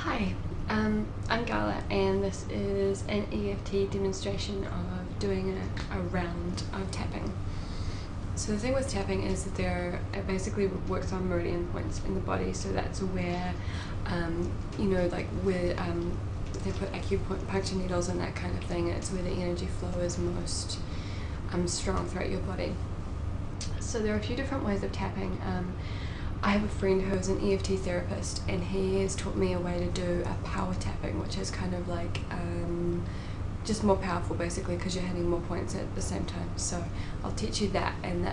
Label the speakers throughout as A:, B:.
A: Hi, I'm Gala, and this is an EFT demonstration of doing a round of tapping. So the thing with tapping is that it basically works on meridian points in the body, so that's where, like where they put acupuncture needles and that kind of thing. It's where the energy flow is most strong throughout your body. So there are a few different ways of tapping. I have a friend who's an EFT therapist, and he has taught me a way to do a power tapping, which is kind of like just more powerful basically because you're hitting more points at the same time. So I'll teach you that, and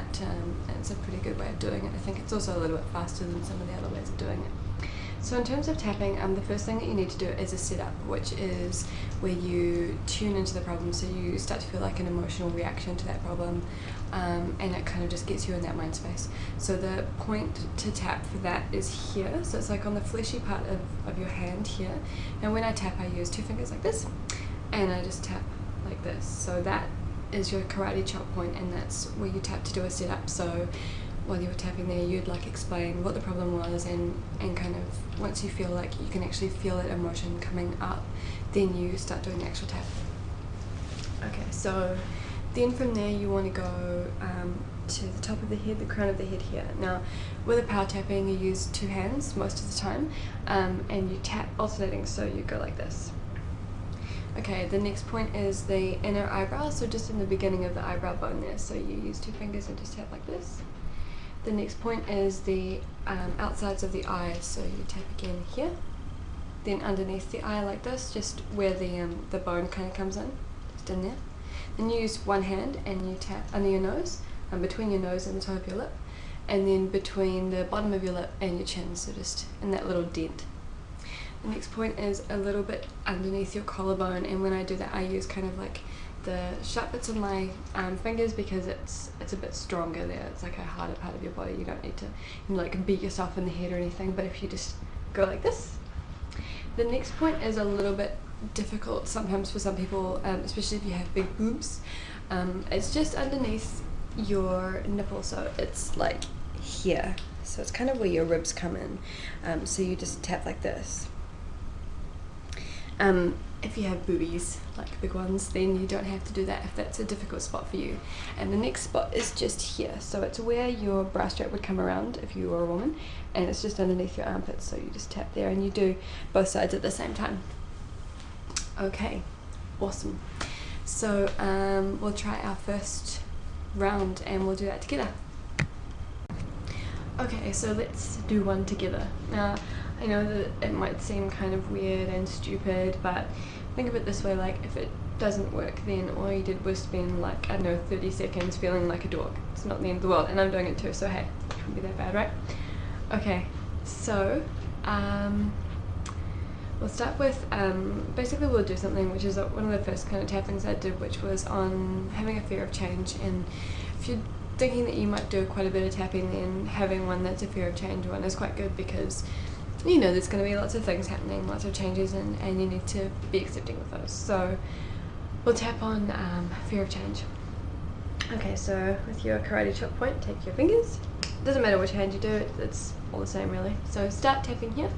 A: it's a pretty good way of doing it. I think it's also a little bit faster than some of the other ways of doing it. So in terms of tapping, the first thing that you need to do is a setup, which is where you tune into the problem, so you start to feel like an emotional reaction to that problem, and it kind of just gets you in that mind space. So the point to tap for that is here, so it's like on the fleshy part of your hand here. Now when I tap, I use two fingers like this, and I just tap like this. So that is your karate chop point, and that's where you tap to do a setup. So while you were tapping there, you'd like explain what the problem was, and kind of once you feel like you can actually feel that emotion coming up, then you start doing the actual tap. Okay, so then from there you want to go to the top of the head, the crown of the head here. Now with a power tapping you use two hands most of the time, and you tap alternating, so you go like this. Okay, the next point is the inner eyebrow, so just in the beginning of the eyebrow bone there, so you use two fingers and just tap like this. The next point is the outsides of the eyes, so you tap again here, then underneath the eye like this, just where the bone kind of comes in, just in there. Then you use one hand and you tap under your nose, between your nose and the top of your lip, and then between the bottom of your lip and your chin, so just in that little dent. The next point is a little bit underneath your collarbone, and when I do that I use kind of like the sharp bits of my fingers, because it's a bit stronger there. It's like a harder part of your body. You don't need to like beat yourself in the head or anything, but if you just go like this. The next point is a little bit difficult sometimes for some people, especially if you have big boobs. It's just underneath your nipple, so it's like here, so it's kind of where your ribs come in, so you just tap like this. If you have boobies, like big ones, then you don't have to do that if that's a difficult spot for you. And the next spot is just here, so it's where your bra strap would come around if you were a woman, and it's just underneath your armpits, so you just tap there, and you do both sides at the same time. Okay, awesome. So we'll try our first round and we'll do that together. Okay, so let's do one together. Now I know that it might seem kind of weird and stupid, but think of it this way, like if it doesn't work, then all you did was spend like, I don't know, 30 seconds feeling like a dog. It's not the end of the world, and I'm doing it too, so hey, it can't be that bad, right? Okay, so we'll start with, basically we'll do something which is one of the first kind of tappings I did, which was on having a fear of change. And if you're thinking that you might do quite a bit of tapping, then having one that's a fear of change one is quite good, because you know there's going to be lots of things happening, lots of changes, and you need to be accepting of those. So we'll tap on fear of change. Okay, so with your karate chop point, take your fingers. Doesn't matter which hand you do it, it's all the same really. So start tapping here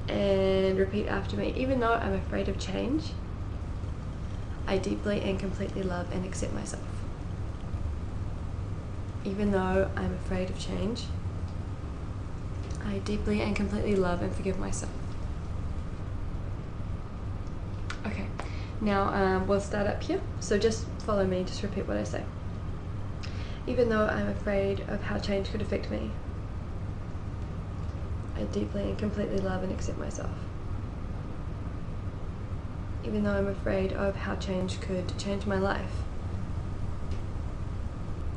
A: and repeat after me. Even though I'm afraid of change, I deeply and completely love and accept myself. Even though I'm afraid of change, I deeply and completely love and forgive myself. Okay, now we'll start up here, so just follow me, just repeat what I say. Even though I'm afraid of how change could affect me, I deeply and completely love and accept myself. Even though I'm afraid of how change could change my life,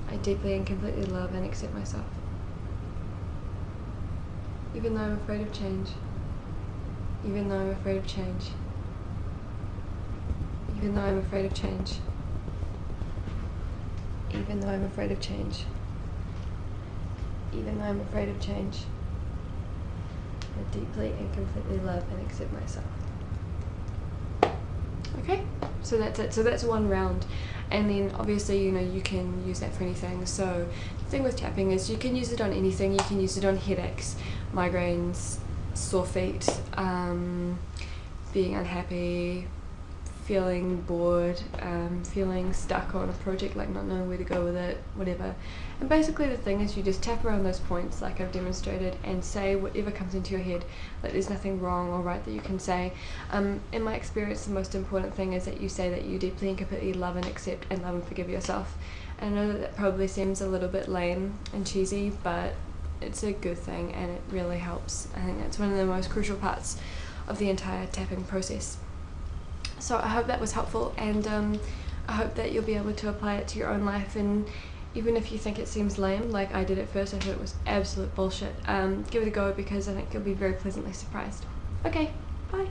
A: I deeply and completely love and accept myself. Even though I'm afraid of change, even though I'm afraid of change, even though I'm afraid of change, even though I'm afraid of change, even though I'm afraid of change, I deeply and completely love and accept myself. Okay, so that's it. So that's one round, and then obviously you can use that for anything. So the thing with tapping is you can use it on anything. You can use it on headaches, migraines, sore feet, being unhappy, feeling bored, feeling stuck on a project, like not knowing where to go with it, whatever. And basically the thing is, you just tap around those points like I've demonstrated and say whatever comes into your head. Like there's nothing wrong or right that you can say. In my experience, the most important thing is that you say that you deeply and completely love and accept and love and forgive yourself. And I know that probably seems a little bit lame and cheesy, but it's a good thing and it really helps. I think that's one of the most crucial parts of the entire tapping process. So I hope that was helpful, and I hope that you'll be able to apply it to your own life. And even if you think it seems lame, like I did at first, I thought it was absolute bullshit, give it a go, because I think you'll be very pleasantly surprised. Okay, bye.